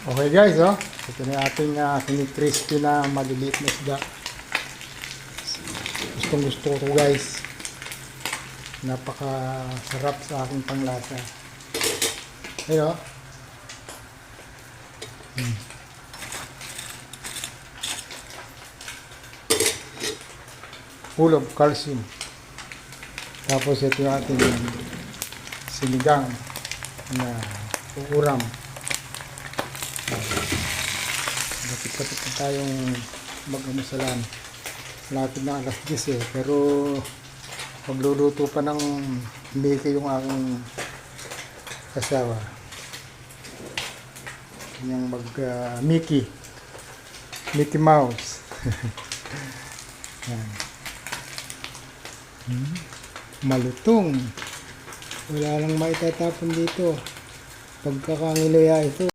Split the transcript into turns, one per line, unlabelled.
Okay guys, oh. Ito na yung ating crispy na maliliit na isda. Gustong gusto ko guys. Napaka sarap sa aking panglasa. Ayun, oh. Full of calcium. Tapos ito yung ating sinigang na uuram. Kapit-kapit na tayong mag-amusalan. Lapit na alas 10 pero magluluto pa ng Mickey yung aking kasawa. Kanyang Mickey Mouse. Yan. Malutong. Wala lang maitatapon dito. Pagkakangilaya ito.